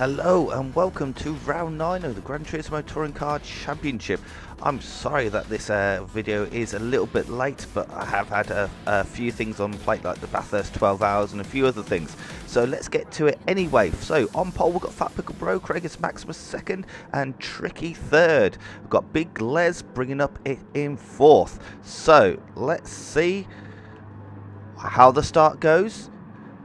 Hello and welcome to round 9 of the Gran Turismo Touring Car Championship. I'm sorry that this video is a little bit late, but I have had a few things on plate, like the Bathurst 12 hours and a few other things. So let's get to it anyway. So on pole we've got Fat Pickle Bro, Craigus Maximus second and Tricky third. We've got Big Les bringing up it in fourth. So let's see how the start goes.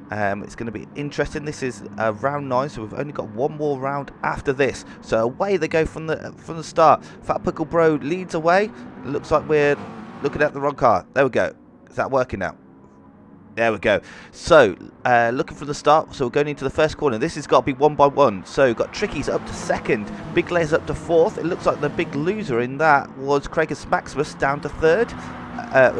It's going to be interesting. This is round 9, so we've only got one more round after this. So away they go from the start. Fat Pickle Bro leads away. It looks like we're looking at the wrong car. There we go. Is that working now? There we go. So looking for the start. So we're going into the first corner. This has got to be 1 by 1. So we've got Tricky's up to second. Big Les up to fourth. It looks like the big loser in that was Craigus Maximus down to third.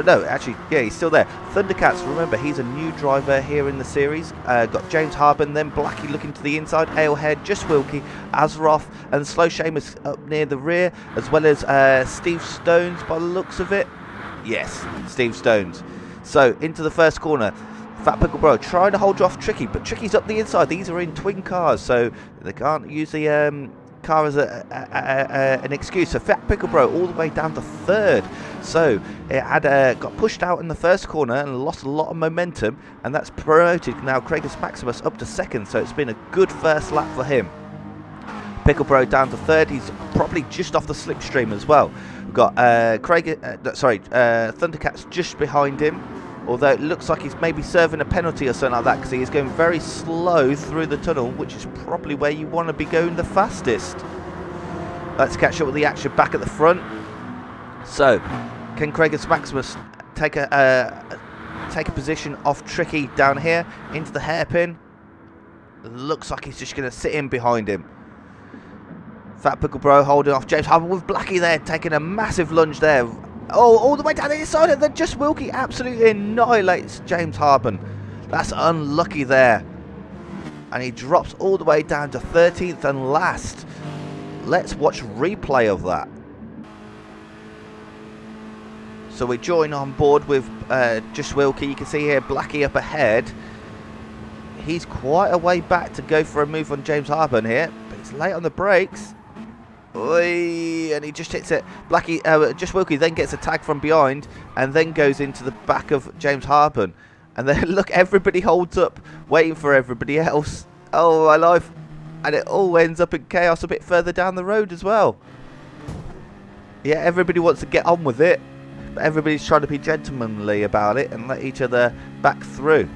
No, actually, yeah, he's still there. Thundercats, remember, he's a new driver here in the series. Got James Harbin, then Blackie looking to the inside, Alehead, Just Wilkie, Azeroth, and Slow Seamus up near the rear, as well as Steve Stones by the looks of it. Yes, Steve Stones. So, into the first corner. Fat Pickle Bro trying to hold off Tricky, but Tricky's up the inside. These are in twin cars, so they can't use the car as an excuse. So Fat Pickle Bro all the way down to third. So it had got pushed out in the first corner and lost a lot of momentum, and that's promoted now Craigus Maximus up to second. So it's been a good first lap for him. Pickle Bro down to third. He's probably just off the slipstream as well. We've got Thundercats just behind him, although it looks like he's maybe serving a penalty or something like that, because he is going very slow through the tunnel, which is probably where you want to be going the fastest. Let's catch up with the action back at the front. So, can Craigus Maximus take a position off Tricky down here into the hairpin? Looks like he's just going to sit in behind him. Fat Pickle Bro holding off James Harbin with Blackie there, taking a massive lunge there. Oh, all the way down the inside, and then Just Wilkie absolutely annihilates James Harbin. That's unlucky there. And he drops all the way down to 13th and last. Let's watch replay of that. So we join on board with Just Wilkie. You can see here Blackie up ahead. He's quite a way back to go for a move on James Harbin here, but he's late on the brakes. Oy, and he just hits it. Blackie, Just Wilkie then gets a tag from behind and then goes into the back of James Harbin. And then look, everybody holds up, waiting for everybody else. Oh my life. And it all ends up in chaos a bit further down the road as well. Yeah, everybody wants to get on with it, but everybody's trying to be gentlemanly about it and let each other back through.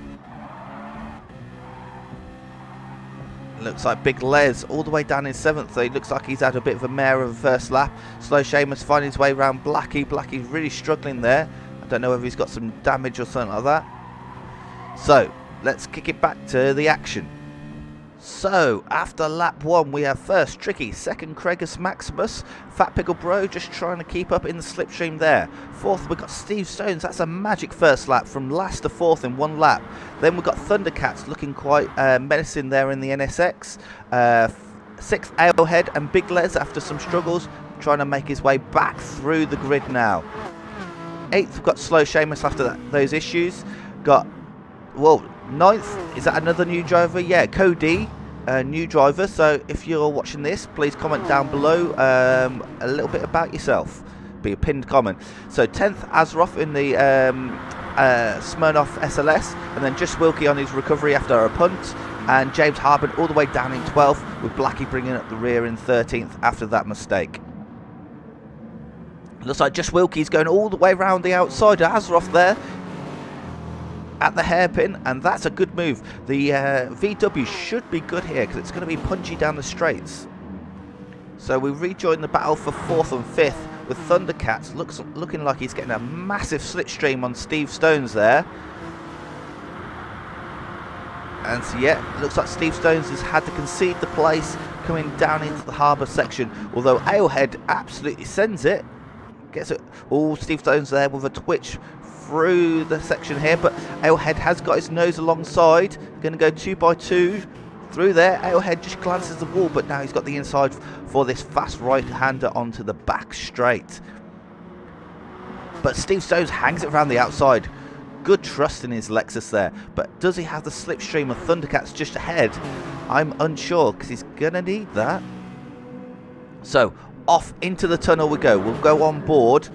Looks like Big Les all the way down in 7th. So he looks like he's had a bit of a mare of a first lap. Slow Seamus finding his way around Blackie. Blackie's really struggling there. I don't know whether he's got some damage or something like that. So let's kick it back to the action. So after lap 1 we have first Tricky, second Craigus Maximus, Fat Pickle Bro just trying to keep up in the slipstream there. Fourth we've got Steve Stones. That's a magic first lap from last to fourth in 1 lap. Then we've got Thundercats looking quite menacing there in the NSX. 6th Alehead and Big Les after some struggles trying to make his way back through the grid now. 8th we've got Slow Seamus after those issues. Got, well, 9th, is that another new driver? Yeah, Cody, new driver. So if you're watching this, please comment down below a little bit about yourself. Be a pinned comment. So 10th Azeroth in the Smirnoff SLS, and then Just Wilkie on his recovery after a punt, and James Harbin all the way down in 12th, with Blackie bringing up the rear in 13th after that mistake. Looks like Just Wilkie's going all the way around the outside of Azeroth there at the hairpin, and that's a good move. The VW should be good here because it's going to be punchy down the straights. So we rejoin the battle for 4th and 5th with Thundercats looking like he's getting a massive slipstream on Steve Stones there. And so yeah, it looks like Steve Stones has had to concede the place coming down into the harbour section, although Alehead absolutely sends it. Gets it. Oh, Steve Stones there with a twitch through the section here, but Alehead has got his nose alongside. Going to go 2 by 2 through there. Alehead just glances the wall, but now he's got the inside for this fast right-hander onto the back straight. But Steve Stones hangs it around the outside. good trust in his Lexus there, but does he have the slipstream of Thundercats just ahead? I'm unsure, because he's going to need that. So, off into the tunnel we go. We'll go on board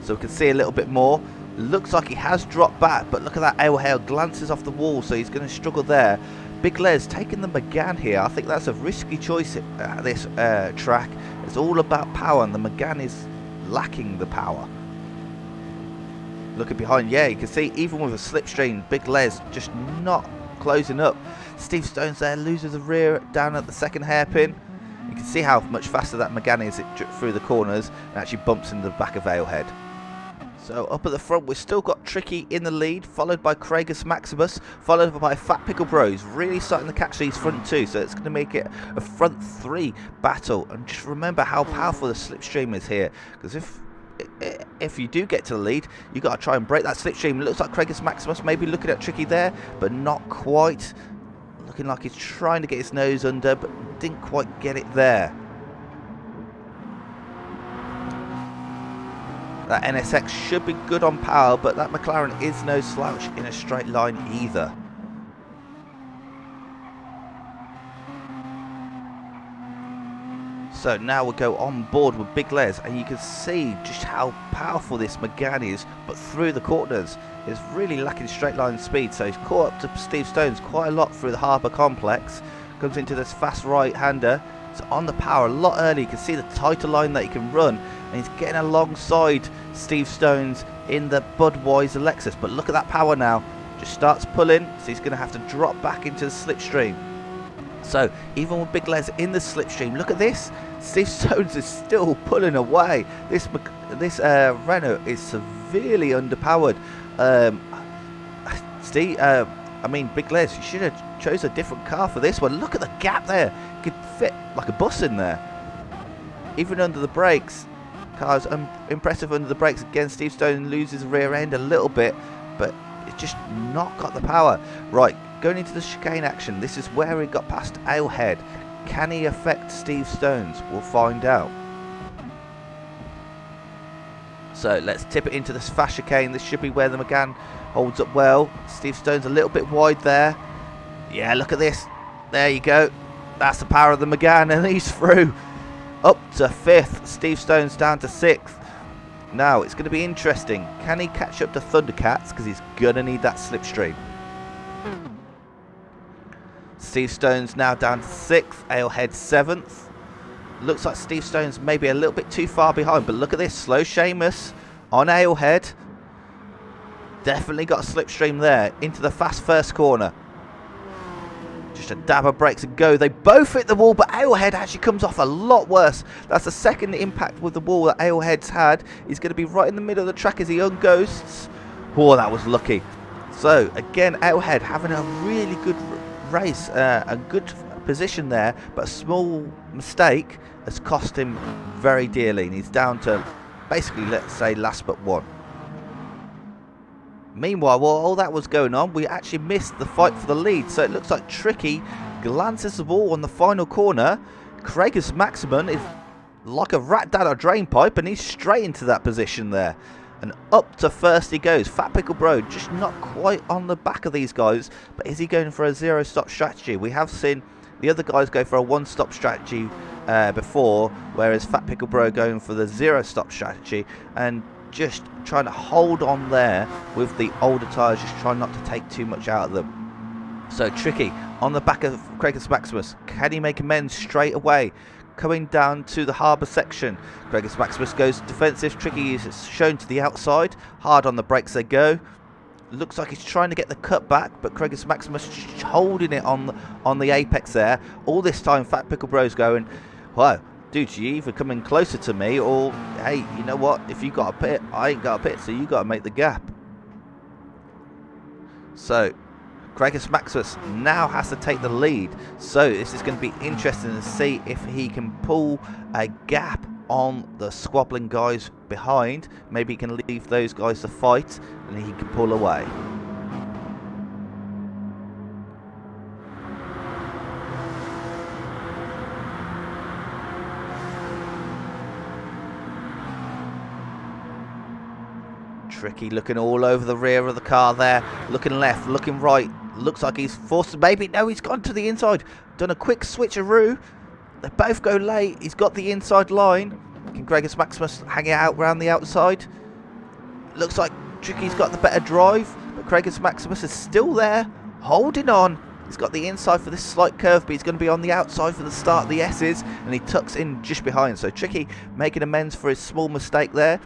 so we can see a little bit more. Looks like he has dropped back, but look at that airhail glances off the wall, so he's going to struggle there. Big Les taking the McGann here. I think that's a risky choice at this track. It's all about power, and the McGann is lacking the power. Looking behind, yeah, you can see even with a slipstream, Big Les just not closing up. Steve Stones there loses the rear down at the second hairpin. You can see how much faster that McGann is through the corners and actually bumps into the back of Ailhead. So up at the front, we've still got Tricky in the lead, followed by Craigus Maximus, followed by Fat Pickle Bros, really starting to catch these front two, so it's going to make it a front three battle. And just remember how powerful the slipstream is here, because if you do get to the lead, you've got to try and break that slipstream. It looks like Craigus Maximus maybe looking at Tricky there, but not quite. Looking like he's trying to get his nose under, but didn't quite get it there. That NSX should be good on power, but that McLaren is no slouch in a straight line either. So now we'll go on board with Big Les, and you can see just how powerful this McGann is, but through the corners is really lacking straight line speed. So he's caught up to Steve Stones quite a lot through the harbour complex, comes into this fast right-hander. So on the power a lot early, you can see the tighter line that he can run, and he's getting alongside Steve Stones in the Budweiser Lexus. But look at that power now, just starts pulling, so he's going to have to drop back into the slipstream. So even with Big Les in the slipstream, look at this, Steve Stones is still pulling away. This Renault is severely underpowered. Big Les, you should have chose a different car for this one. Look at the gap there, you could fit like a bus in there. Even under the brakes, car's impressive under the brakes. Again, Steve Stone loses the rear end a little bit, but it's just not got the power. Right, going into the chicane action, this is where he got past Ailhead. Can he affect Steve Stones? We'll find out. So let's tip it into this fast chicane. This should be where the McGann holds up well. Steve Stone's a little bit wide there. Yeah, look at this. There you go. That's the power of the McGann, and he's through. Up to 5th. Steve Stone's down to 6th. Now, it's going to be interesting. Can he catch up to Thundercats? Because he's going to need that slipstream. Steve Stone's now down to 6th. Ailhead 7th. Looks like Steve Stone's maybe a little bit too far behind. But look at this. Slow Seamus on Ailhead. Definitely got a slipstream there. Into the fast first corner. Just a dab of brakes and go. They both hit the wall, but Ailhead actually comes off a lot worse. That's the second impact with the wall that Ailhead's had. He's going to be right in the middle of the track as he unghosts. Oh, that was lucky. So, again, Ailhead having a really good race, a good position there, but a small mistake has cost him very dearly, and he's down to basically, let's say, last but one. Meanwhile, while all that was going on, we actually missed the fight for the lead. So it looks like Tricky glances the ball on the final corner. Craigus Maximum is like a rat down a drain pipe, and he's straight into that position there. And up to first he goes. Fat Pickle Bro just not quite on the back of these guys. But is he going for a zero-stop strategy? We have seen the other guys go for a one-stop strategy before, whereas Fat Pickle Bro going for the zero-stop strategy. And just trying to hold on there with the older tyres, just trying not to take too much out of them. So Tricky on the back of Craigus Maximus. Can he make amends straight away? Coming down to the harbour section, Craigus Maximus goes defensive. Tricky is shown to the outside. Hard on the brakes they go. Looks like he's trying to get the cut back, but Craigus Maximus just holding it on the apex there. All this time Fat Pickle Bro's going, wow, dude, you either coming closer to me, or hey, you know what, if you got a pit, I ain't got a pit, so you got to make the gap. So Craigus Maximus now has to take the lead, so this is going to be interesting to see if he can pull a gap on the squabbling guys behind. Maybe he can leave those guys to fight and he can pull away. Tricky looking all over the rear of the car there. Looking left, looking right. Looks like he's forced to maybe. No, he's gone to the inside. Done a quick switcheroo. They both go late. He's got the inside line. Can Gregis Maximus hang it out around the outside? Looks like Tricky's got the better drive. But Gregis Maximus is still there. Holding on. He's got the inside for this slight curve, but he's going to be on the outside for the start of the S's, and he tucks in just behind. So Tricky making amends for his small mistake there.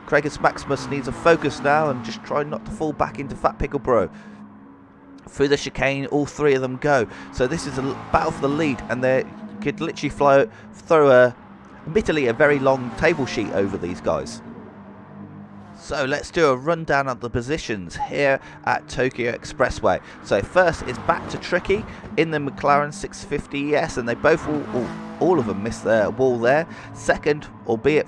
Gregis Maximus needs a focus now and just try not to fall back into Fat Pickle Bro. Through the chicane, all three of them go. So this is a battle for the lead, and they could literally throw admittedly a very long table sheet over these guys. So let's do a rundown of the positions here at Tokyo Expressway. So first it's back to Tricky in the McLaren 650ES, and they both all of them missed their wall there. Second, albeit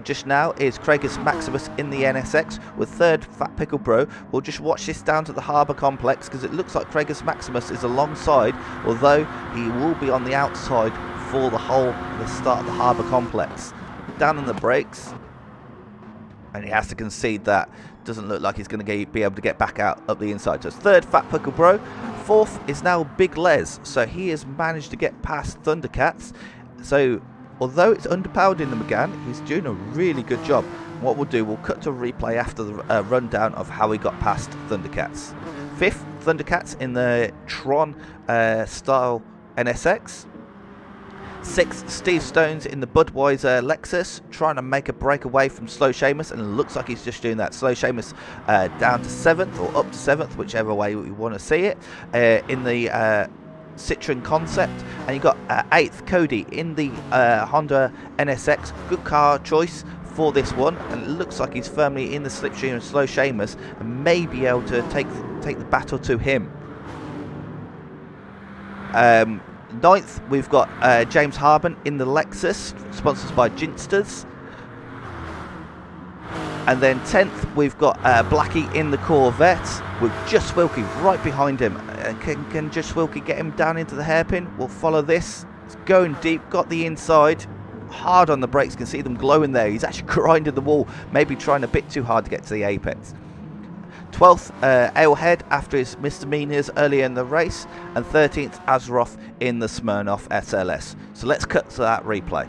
just now, is Gregis Maximus in the NSX, with third Fat Pickle Bro. We'll just watch this down to the harbour complex, because it looks like Gregis Maximus is alongside, although he will be on the outside for the start of the harbour complex. Down on the brakes. And he has to concede that. Doesn't look like he's going to be able to get back out up the inside. So it's third, Fat Pickle Bro. Fourth is now Big Les. So he has managed to get past Thundercats. So although it's underpowered in the Megane, he's doing a really good job. What we'll do, we'll cut to a replay after the rundown of how he got past Thundercats. Fifth, Thundercats in the Tron style NSX. Sixth, Steve Stones in the Budweiser Lexus, trying to make a breakaway from Slow Seamus, and it looks like he's just doing that. Slow Seamus down to 7th, or up to 7th, whichever way we want to see it, in the Citroen Concept. And you got 8th, Cody in the Honda NSX. Good car choice for this one, and it looks like he's firmly in the slipstream of Slow Seamus and may be able to take the battle to him. 9th, we've got James Harben in the Lexus, sponsored by Ginsters. And then 10th, we've got Blackie in the Corvette, with Just Wilkie right behind him. Can Just Wilkie get him down into the hairpin? We'll follow this. It's going deep, got the inside. Hard on the brakes, can see them glowing there. He's actually grinding the wall, maybe trying a bit too hard to get to the apex. 12th, Alehead after his misdemeanors earlier in the race, and 13th, Azeroth in the Smirnoff SLS. So let's cut to that replay.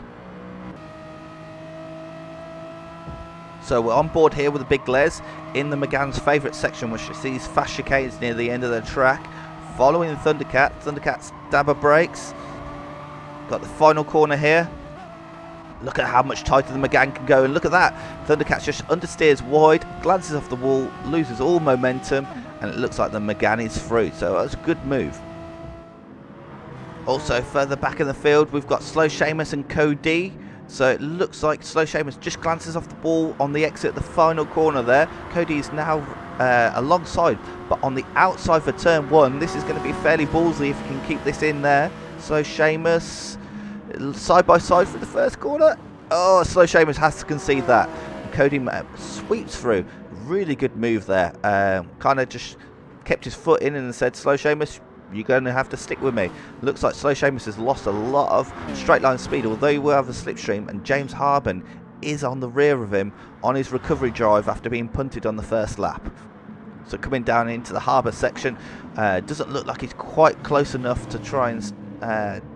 So we're on board here with the Big Les in the Megane's favourite section, which sees fast chicanes near the end of the track. Following the Thundercats dabber brakes. Got the final corner here. Look at how much tighter the Megane can go, and look at that. Thundercats just understeers wide, glances off the wall, loses all momentum, and it looks like the Megane is through. So that's a good move. Also further back in the field, we've got Slow Seamus and Cody. So it looks like Slow Seamus just glances off the ball on the exit, the final corner there. Cody is now alongside, but on the outside for turn 1. This is going to be fairly ballsy if he can keep this in there. Slow Seamus side by side for the first corner. Oh, Slow Seamus has to concede that. And Cody sweeps through. Really good move there. Kind of just kept his foot in and said, Slow Seamus, you're going to have to stick with me. Looks like Slow Seamus has lost a lot of straight line speed, although he will have a slipstream, and James Harben is on the rear of him on his recovery drive after being punted on the first lap. So coming down into the harbour section, doesn't look like he's quite close enough to try and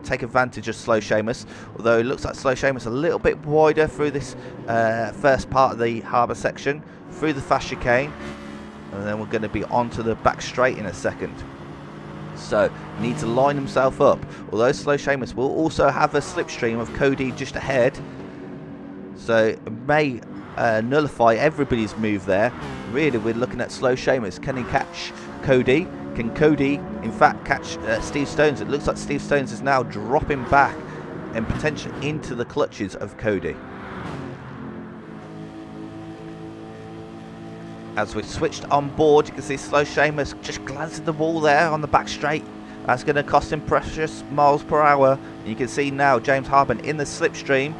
take advantage of Slow Seamus, although it looks like Slow Seamus a little bit wider through this first part of the harbour section, through the fast chicane, and then we're going to be onto the back straight in a second. So needs to line himself up, although Slow Seamus will also have a slipstream of Cody just ahead, so it may nullify everybody's move there. Really, we're looking at Slow Seamus. Can he catch Cody? Can Cody, in fact, catch Steve Stones? It looks like Steve Stones is now dropping back and potentially into the clutches of Cody. As we switched on board, you can see Slow Seamus just glancing the wall there on the back straight. That's going to cost him precious miles per hour. And you can see now James Harben in the slipstream,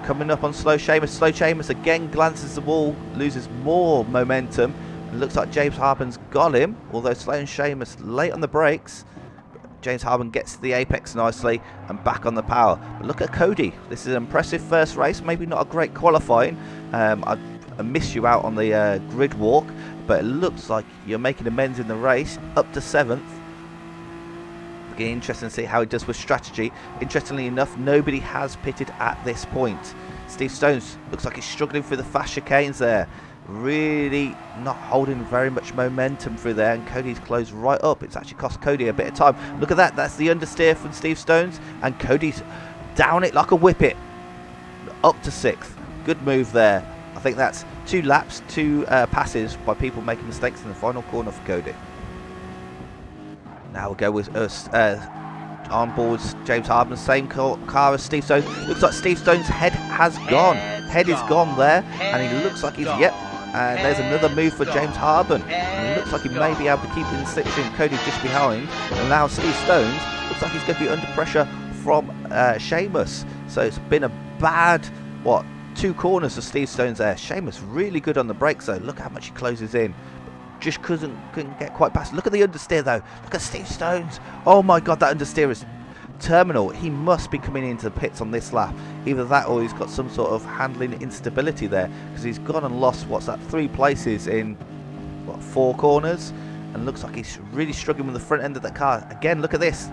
coming up on Slow Seamus. Slow Seamus again glances the wall, loses more momentum. It looks like James Harben's got him, although Slow Seamus late on the brakes. James Harben gets to the apex nicely and back on the power. But look at Cody. This is an impressive first race, maybe not a great qualifying. and miss you out on the grid walk, but it looks like you're making amends in the race, up to 7th. Again, interesting to see how he does with strategy. Interestingly enough, nobody has pitted at this point. Steve Stones looks like he's struggling through the fast chicanes there. Really not holding very much momentum through there, and Cody's closed right up. It's actually cost Cody a bit of time. Look at that, that's the understeer from Steve Stones, and Cody's down it like a whippet, up to 6th. Good move there. I think that's 2 laps, 2 passes by people making mistakes in the final corner for Cody. Now we'll go with us on board James Harden, same car as Steve Stones. Looks like Steve Stones' head has gone. Head is gone there, and he looks like he's, yep. And there's another move for James Harden. And he looks like he may be able to keep in the slipstream. Cody just behind. And now Steve Stones looks like he's going to be under pressure from Seamus. So it's been a bad, 2 corners for Steve Stones there. Seamus really good on the brakes though. Look how much he closes in. Just couldn't get quite past. Look at the understeer though. Look at Steve Stones. Oh my god, that understeer is terminal. He must be coming into the pits on this lap. Either that or he's got some sort of handling instability there, because he's gone and lost 3 places in 4 corners, and looks like he's really struggling with the front end of the car. Again, look at this,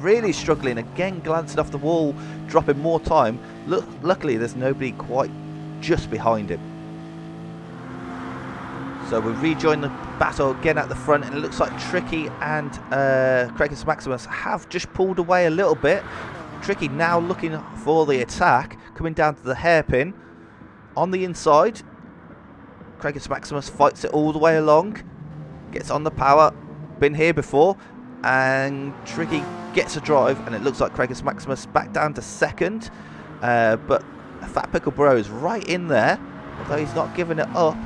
really struggling again, glancing off the wall, dropping more time. Luckily there's nobody quite just behind him. So we rejoin the battle again at the front, and it looks like Tricky and Craigus Maximus have just pulled away a little bit. Tricky now looking for the attack, coming down to the hairpin on the inside. Craigus Maximus fights it all the way along, gets on the power, been here before, and Tricky gets a drive, and it looks like Craigus Maximus back down to 2nd, but Fat Pickle Bro is right in there, although he's not giving it up.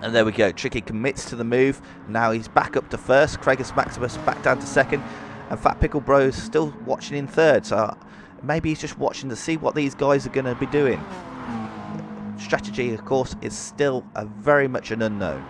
And there we go, Tricky commits to the move. Now he's back up to 1st, Craigus Maximus back down to 2nd, and Fat Pickle Bro is still watching in 3rd, so maybe he's just watching to see what these guys are going to be doing. Strategy, of course, is still very much an unknown.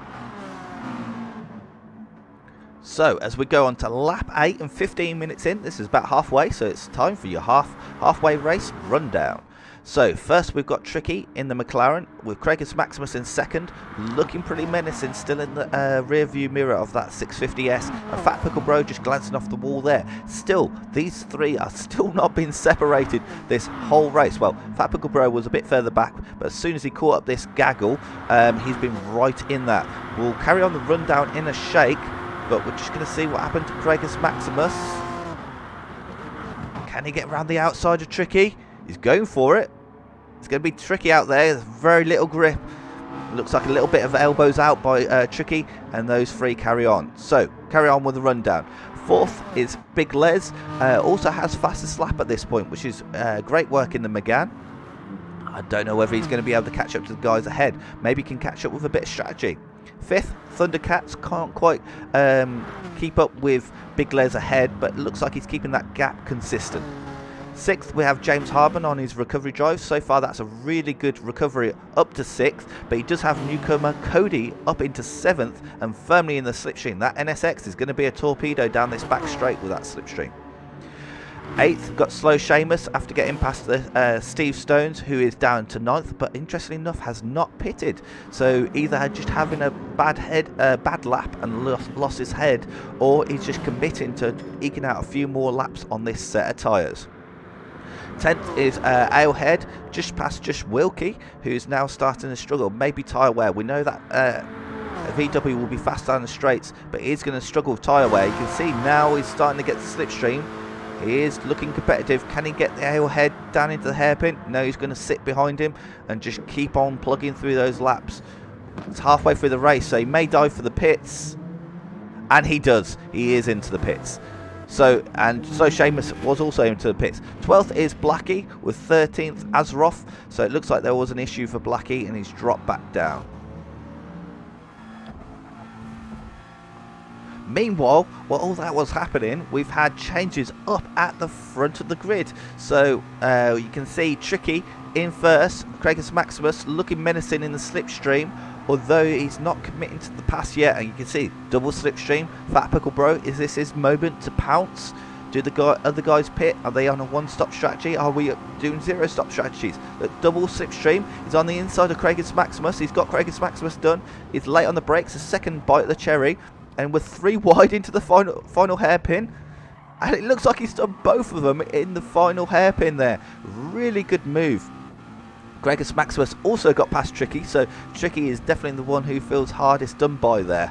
So as we go on to lap 8 and 15 minutes in, this is about halfway, so it's time for your halfway race rundown. So first we've got Tricky in the McLaren with Craigus Maximus in 2nd, looking pretty menacing, still in the rear view mirror of that 650S, and Fat Pickle Bro just glancing off the wall there. Still, these 3 are still not being separated this whole race. Well, Fat Pickle Bro was a bit further back, but as soon as he caught up this gaggle, he's been right in that. We'll carry on the rundown in a shake, but we're just going to see what happened to Craigus Maximus. Can he get around the outside of Tricky? He's going for it. It's going to be tricky out there. There's very little grip. Looks like a little bit of elbows out by Tricky, and those 3 carry on. So, carry on with the rundown. 4th is Big Les. Also has fastest lap at this point, which is great work in the Megane. I don't know whether he's going to be able to catch up to the guys ahead. Maybe he can catch up with a bit of strategy. 5th, Thundercats can't quite keep up with Big Les ahead, but it looks like he's keeping that gap consistent. 6th, we have James Harden on his recovery drive. So far, that's a really good recovery up to 6th, but he does have newcomer Cody up into 7th and firmly in the slipstream. That NSX is going to be a torpedo down this back straight with that slipstream. 8th, got slow Seamus after getting past the Steve Stones, who is down to 9th, but interestingly enough has not pitted. So either just having a bad lap and lost his head, or he's just committing to eking out a few more laps on this set of tyres. 10th is Alehead, just past just Wilkie, who's now starting to struggle. Maybe tyre wear. We know that VW will be fast down the straights, but he's going to struggle with tyre wear. You can see now he's starting to get the slipstream. He is looking competitive. Can he get the Alehead down into the hairpin? No, he's going to sit behind him and just keep on plugging through those laps. It's halfway through the race, so he may dive for the pits. And he does. He is into the pits. So Seamus was also into the pits. 12th is Blackie with 13th Azeroth. So it looks like there was an issue for Blackie and he's dropped back down. Meanwhile, while all that was happening, we've had changes up at the front of the grid. So you can see Tricky in first, Craigus Maximus looking menacing in the slipstream, although he's not committing to the pass yet. And you can see double slipstream. Fat Pickle Bro, is this his moment to pounce? Do the other guys pit? Are they on a one-stop strategy? Are we doing zero-stop strategies? The double slipstream is on the inside of Craigus Maximus. He's got Craigus Maximus done. He's late on the brakes, a second bite of the cherry, and we're 3 wide into the final hairpin. And it looks like he's done both of them in the final hairpin there. Really good move. Craigus Maximus also got past Tricky, so Tricky is definitely the one who feels hardest done by there.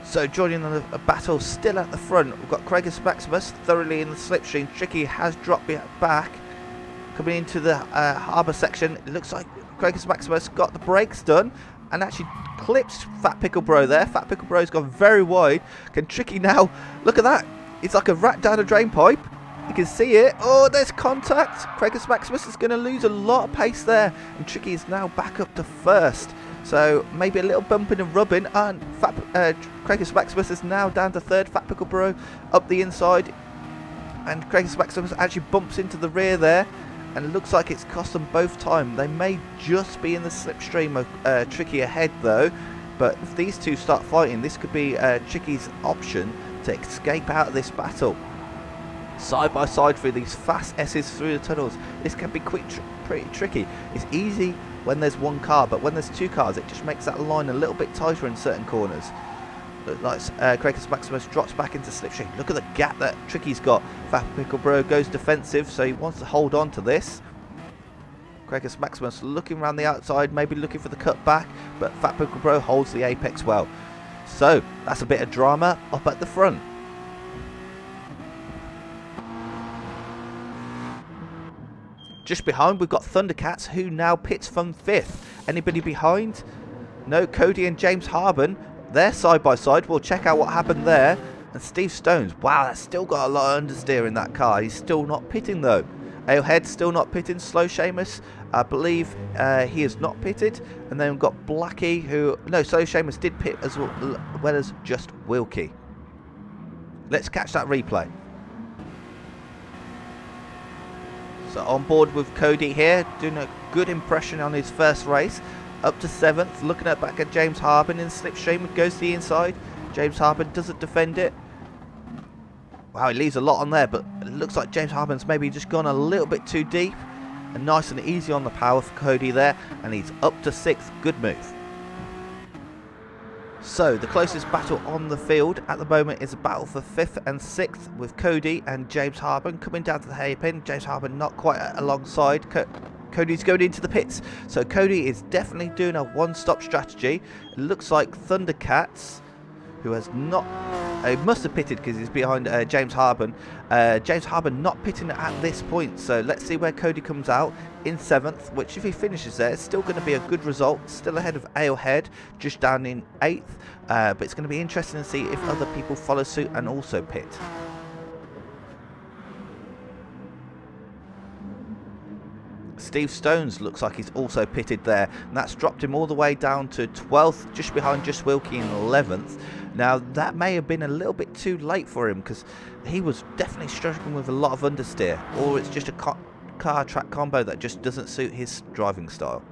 So joining on a battle still at the front, we've got Craigus Maximus thoroughly in the slipstream. Tricky has dropped back. Coming into the harbour section, it looks like Craigus Maximus got the brakes done and actually clipped Fat Pickle Bro there. Fat Pickle Bro's gone very wide. Can Tricky now, look at that, it's like a rat down a drain pipe. You can see it. Oh, there's contact. Craigus Maximus is going to lose a lot of pace there, and Tricky is now back up to first. So maybe a little bumping and rubbing, and Craigus Maximus is now down to third. Fat Pickle Bro up the inside, and Craigus Maximus actually bumps into the rear there, and it looks like it's cost them both time. They may just be in the slipstream of Tricky ahead though, but if these two start fighting, this could be Tricky's option to escape out of this battle. Side by side through these fast S's through the tunnels, this can be pretty tricky. It's easy when there's one car, but when there's 2 cars, it just makes that line a little bit tighter in certain corners. Look like Craigus Maximus drops back into slipstream. Look at the gap that Tricky's got. Fat Pickle Bro goes defensive, so he wants to hold on to this. Craigus Maximus looking around the outside, maybe looking for the cut back, but Fat Pickle Bro holds the apex well. So that's a bit of drama up at the front. Just behind, we've got Thundercats, who now pits from 5th. Anybody behind? No, Cody and James Harben, they're side by side. We'll check out what happened there. And Steve Stones, wow, that's still got a lot of understeer in that car. He's still not pitting though. Alehead still not pitting. Slow Seamus, I believe he is not pitted. And then we've got Blackie, who, no, Slow Seamus did pit as well as just Wilkie. Let's catch that replay. So on board with Cody here, doing a good impression on his first race. Up to 7th, looking back at James Harben in slipstream. It goes to the inside. James Harben doesn't defend it. Wow, he leaves a lot on there, but it looks like James Harben's maybe just gone a little bit too deep. And nice and easy on the power for Cody there. And he's up to 6th. Good move. So the closest battle on the field at the moment is a battle for 5th and 6th with Cody and James Harben coming down to the hairpin. James Harben not quite alongside. Cody's going into the pits. So Cody is definitely doing a one-stop strategy. It looks like Thundercats, who has not... he must have pitted because he's behind James Harben. James Harben not pitting at this point. So let's see where Cody comes out in 7th, which if he finishes there, it's still going to be a good result. Still ahead of Alehead, just down in 8th. But it's going to be interesting to see if other people follow suit and also pit. Steve Stones looks like he's also pitted there, and that's dropped him all the way down to 12th, just behind Just Wilkie in 11th. Now that may have been a little bit too late for him because he was definitely struggling with a lot of understeer, or it's just a car track combo that just doesn't suit his driving style.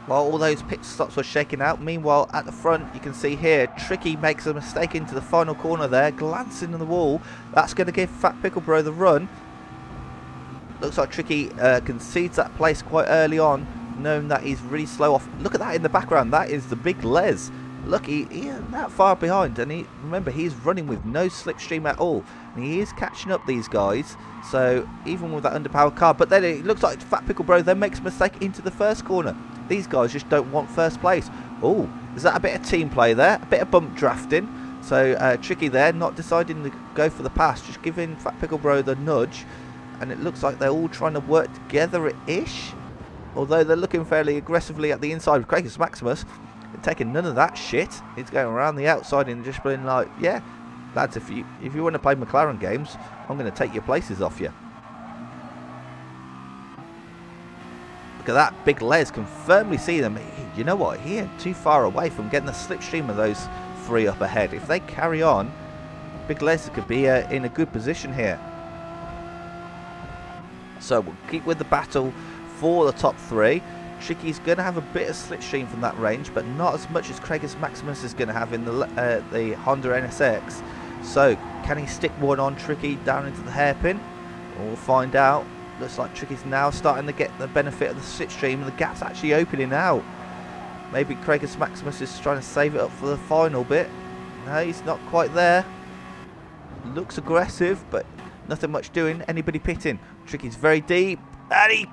While all those pit stops were shaking out, meanwhile at the front you can see here Tricky makes a mistake into the final corner there, glancing on the wall. That's going to give Fat Pickle Bro the run. Looks like Tricky concedes that place quite early on, knowing that he's really slow off. Look at that in the background, that is the big Les. Look, he isn't that far behind, and remember, he's running with no slipstream at all. And he is catching up these guys, so even with that underpowered car. But then it looks like Fat Pickle Bro then makes a mistake into the first corner. These guys just don't want first place. Oh, is that a bit of team play there? A bit of bump drafting. So Tricky there, not deciding to go for the pass, just giving Fat Pickle Bro the nudge. And it looks like they're all trying to work together-ish. Although they're looking fairly aggressively at the inside with Craigus Maximus. They're taking none of that shit. He's going around the outside and just being like, yeah, lads, if you want to play McLaren games, I'm going to take your places off you. Look at that. Big Les can firmly see them. You know what? He ain't too far away from getting the slipstream of those 3 up ahead. If they carry on, Big Les could be in a good position here. So we'll keep with the battle for the top 3. Tricky's going to have a bit of slipstream from that range, but not as much as Craigus Maximus is going to have in the Honda NSX. So, can he stick one on Tricky down into the hairpin? We'll find out. Looks like Tricky's now starting to get the benefit of the slipstream, and the gap's actually opening out. Maybe Craigus Maximus is trying to save it up for the final bit. No, he's not quite there. Looks aggressive, but nothing much doing. Anybody pitting? Tricky's very deep. And he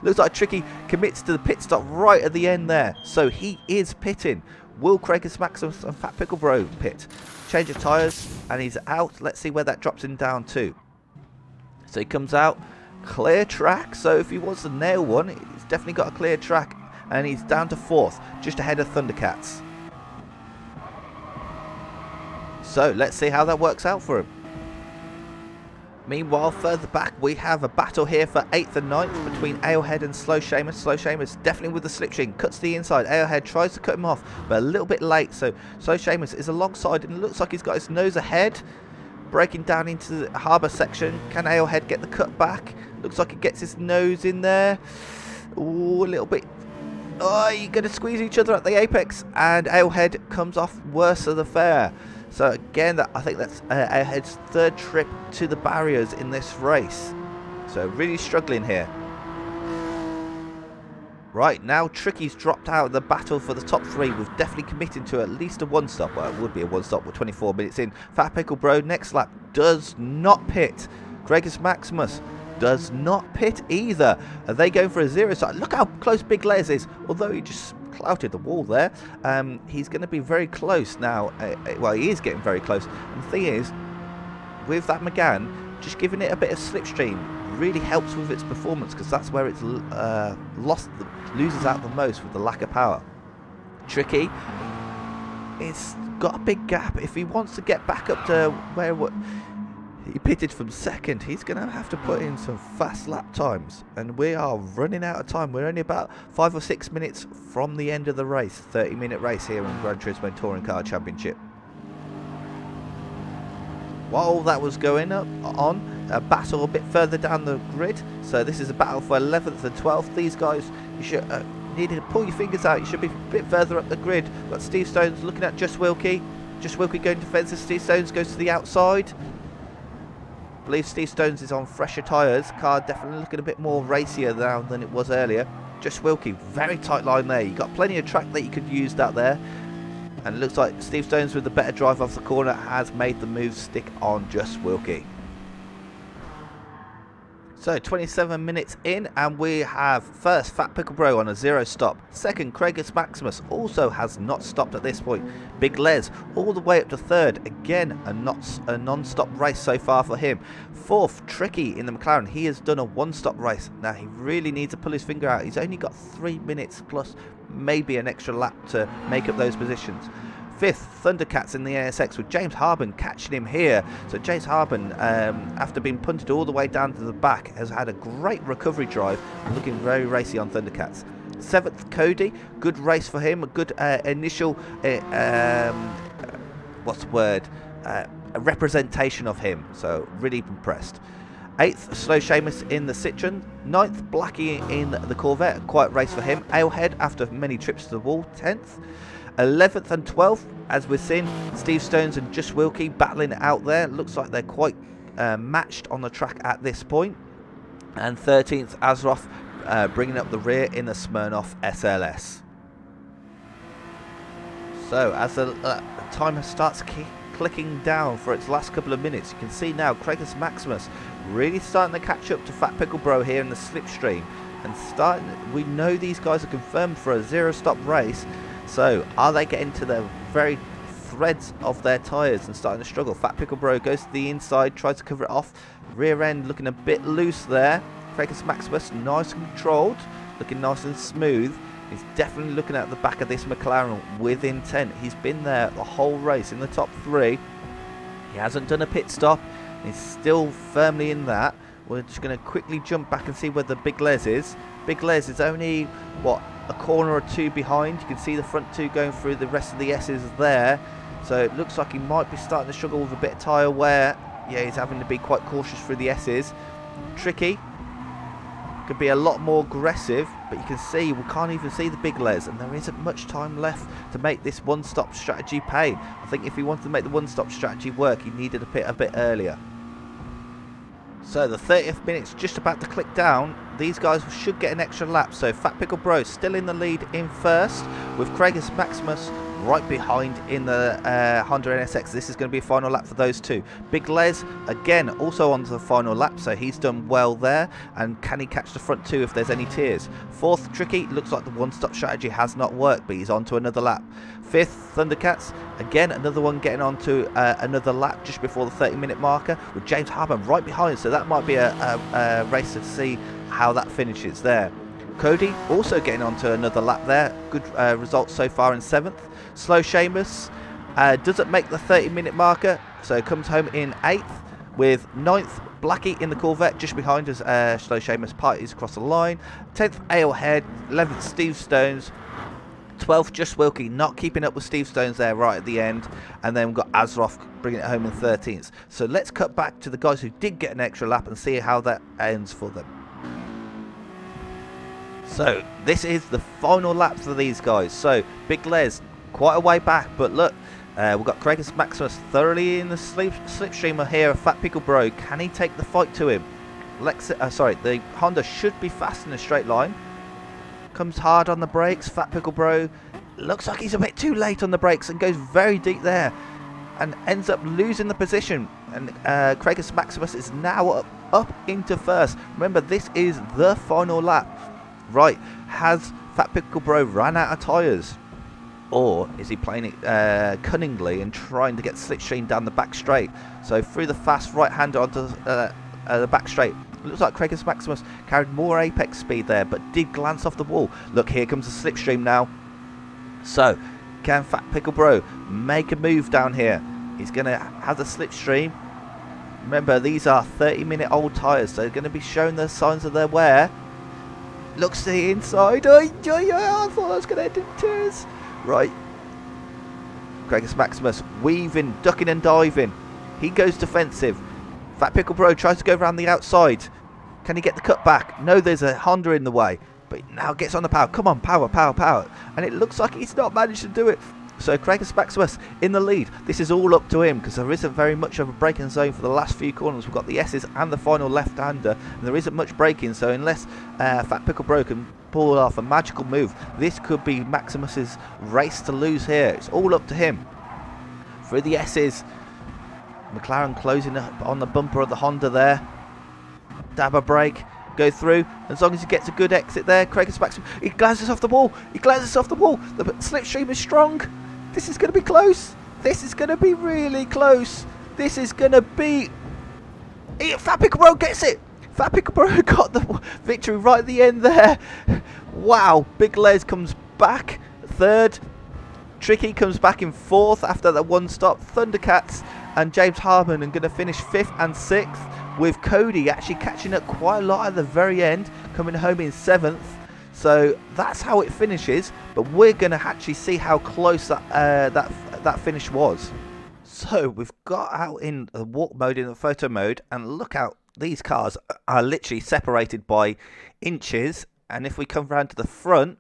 looks like Tricky commits to the pit stop right at the end there. So he is pitting. Will Craigus Maximus and Fat Pickle Bro pit? Change of tyres, and he's out. Let's see where that drops him down to. So he comes out. Clear track. So if he wants to nail one, he's definitely got a clear track. And he's down to 4th, just ahead of Thundercats. So let's see how that works out for him. Meanwhile, further back, we have a battle here for 8th and 9th between Alehead and Slow Seamus. Slow Seamus definitely with the slipstream, cuts to the inside. Alehead tries to cut him off, but a little bit late. So Slow Seamus is alongside, and it looks like he's got his nose ahead, breaking down into the harbour section. Can Alehead get the cut back? Looks like he gets his nose in there. Ooh, a little bit. Oh, you're going to squeeze each other at the apex, and Alehead comes off worse of the fare. So again, I think that's Alehead's 3rd trip to the barriers in this race. So really struggling here. Right, now Tricky's dropped out of the battle for the top 3. We've definitely committed to at least a 1-stop. Well, it would be a 1-stop with 24 minutes in. Fat Pickle Bro, next lap, does not pit. Craigus Maximus does not pit either. Are they going for a 0 start? Look how close Big Les is. Although he just clouted the wall there, he's going to be very close now. Well, he is getting very close. And the thing is, with that Megane, just giving it a bit of slipstream really helps with its performance, because that's where it's loses out the most with the lack of power. Tricky, it's got a big gap. If he wants to get back up to where he pitted from 2nd, he's going to have to put in some fast lap times, and we are running out of time. We're only about 5 or 6 minutes from the end of the race. 30-minute race here in Gran Turismo Touring Car Championship. While that was going on, a battle a bit further down the grid. So this is a battle for 11th and 12th. These guys, you should need to pull your fingers out. You should be a bit further up the grid. Got Steve Stones looking at Just Wilkie. Just Wilkie going defensive. Steve Stones goes to the outside. I believe Steve Stones is on fresher tyres. Car definitely looking a bit more racier now than it was earlier. Just Wilkie, very tight line there. You got plenty of track that you could use that there. And it looks like Steve Stones with the better drive off the corner has made the move stick on Just Wilkie. So 27 minutes in, and we have first Fat Pickle Bro on a 0 stop. Second, Craigus Maximus also has not stopped at this point. Big Les all the way up to 3rd. Again, a non-stop race so far for him. 4th, Tricky in the McLaren. He has done a 1-stop race. Now he really needs to pull his finger out. He's only got 3 minutes plus maybe an extra lap to make up those positions. 5th, Thundercats in the ASX with James Harben catching him here. So James Harben, after being punted all the way down to the back, has had a great recovery drive, looking very racy on Thundercats. 7th, Cody, good race for him, a good initial, what's the word, a representation of him, so really impressed. 8th, Slow Seamus in the Citroen. 9th, Blackie in the Corvette, a quiet race for him. Alehead after many trips to the wall, 10th. 11th and 12th, as we're seeing, Steve Stones and Just Wilkie battling it out there. Looks like they're quite matched on the track at this point. And 13th, Azroth bringing up the rear in the Smirnoff SLS. So as the timer starts clicking down for its last couple of minutes, you can see now Craigus Maximus really starting to catch up to Fat Pickle Bro here in the slipstream. And we know these guys are confirmed for a 0-stop race. So, are they getting to the very threads of their tyres and starting to struggle? Fat Pickle Bro goes to the inside, tries to cover it off. Rear end looking a bit loose there. Craigus Maximus, nice and controlled, looking nice and smooth. He's definitely looking at the back of this McLaren with intent. He's been there the whole race in the top 3. He hasn't done a pit stop. He's still firmly in that. We're just going to quickly jump back and see where the Big Les is. Big Les is only, what, a corner or 2 behind. You can see the front 2 going through the rest of the S's there. So it looks like he might be starting to struggle with a bit of tyre wear. Yeah, he's having to be quite cautious through the S's. Tricky Could be a lot more aggressive, but you can see we can't even see the big Les, and there isn't much time left to make this one-stop strategy pay. I think if he wanted to make the one-stop strategy work, he needed a bit earlier. So the 30th minute's just about to click down. These guys should get an extra lap. So Fat Pickle Bro still in the lead in first, with Craigus Maximus right behind in the Honda NSX. This is going to be a final lap for those two. Big Les, again, also on to the final lap, so he's done well there. And can he catch the front two if there's any tears? Fourth, Tricky, looks like the one-stop strategy has not worked, but he's on to another lap. Fifth, Thundercats, again, another one getting on to another lap just before the 30-minute marker, with James Harman right behind, so that might be a race to see how that finishes there. Cody also getting on to another lap there. Good results so far in 7th. Slow Seamus doesn't make the 30-minute marker, so comes home in 8th, with 9th Blackie in the Corvette just behind as Slow Seamus parties across the line. 10th Alehead, 11th Steve Stones, 12th Just Wilkie not keeping up with Steve Stones there right at the end, and then we've got Azroff bringing it home in 13th. So let's cut back to the guys who did get an extra lap and see how that ends for them. So this is the final lap for these guys. So Big Les quite a way back, but look, we've got Craigus Maximus thoroughly in the slipstream here of Fat Pickle Bro. Can he take the fight to him? The Honda should be fast in a straight line. Comes hard on the brakes. Fat Pickle Bro looks like he's a bit too late on the brakes and goes very deep there and ends up losing the position. And Craigus Maximus is now up into first. Remember, this is the final lap. Right, has Fat Pickle Bro ran out of tyres? Or is he playing it cunningly and trying to get slipstream down the back straight? So through the fast right-hander onto the back straight. It looks like Craigus Maximus carried more apex speed there, but did glance off the wall. Look, here comes the slipstream now. So, can Fat Pickle Bro make a move down here? He's going to have the slipstream. Remember, these are 30-minute-old tyres, so they're going to be showing the signs of their wear. Looks to the inside. I thought I was going to end in tears. Right. Craigus Maximus weaving, ducking and diving. He goes defensive. Fat Pickle Bro tries to go around the outside. Can he get the cut back? No, there's a Honda in the way. But now gets on the power. Come on, power, power, power. And it looks like he's not managed to do it. So Craigus Maximus in the lead. This is all up to him because there isn't very much of a braking zone for the last few corners. We've got the S's and the final left-hander, and there isn't much braking. So unless Fat Pickle Bro can pull off a magical move, this could be Maximus's race to lose here. It's all up to him. Through the S's, McLaren closing up on the bumper of the Honda there. Dab a brake. Go through. As long as he gets a good exit there, Craigus Maximus, he glances off the wall. He glances off the wall. The slipstream is strong. This is going to be close. This is going to be really close. This is going to be... Fat Pickle Bro gets it. Fat Pickle Bro got the victory right at the end there. Wow. Big Les comes back. Third. Tricky comes back in fourth after that one stop. Thundercats and James Harman are going to finish 5th and 6th, with Cody actually catching up quite a lot at the very end, coming home in 7th. So that's how it finishes, but we're going to actually see how close that finish was. So we've got out in the walk mode, in the photo mode, and look out, these cars are literally separated by inches. And if we come round to the front,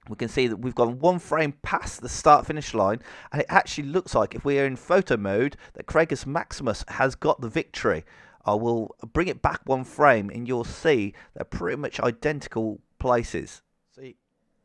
we can see that we've gone one frame past the start-finish line, and it actually looks like, if we are in photo mode, that Craigus Maximus has got the victory. I will bring it back one frame, and you'll see they're pretty much identical places.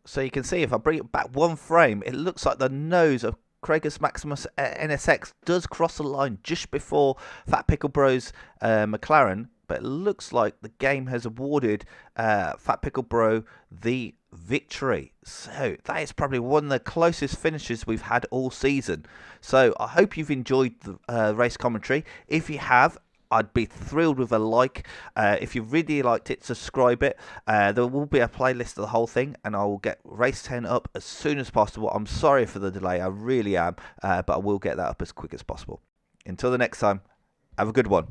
So you can see, if I bring it back one frame, it looks like the nose of Craigus Maximus NSX does cross the line just before Fat Pickle Bro's McLaren, but it looks like the game has awarded Fat Pickle Bro the victory. So that is probably one of the closest finishes we've had all season. So I hope you've enjoyed the race commentary. If you have, I'd be thrilled with a like. If you really liked it, subscribe it. There will be a playlist of the whole thing, and I will get race 10 up as soon as possible. I'm sorry for the delay, I really am, but I will get that up as quick as possible. Until the next time, have a good one.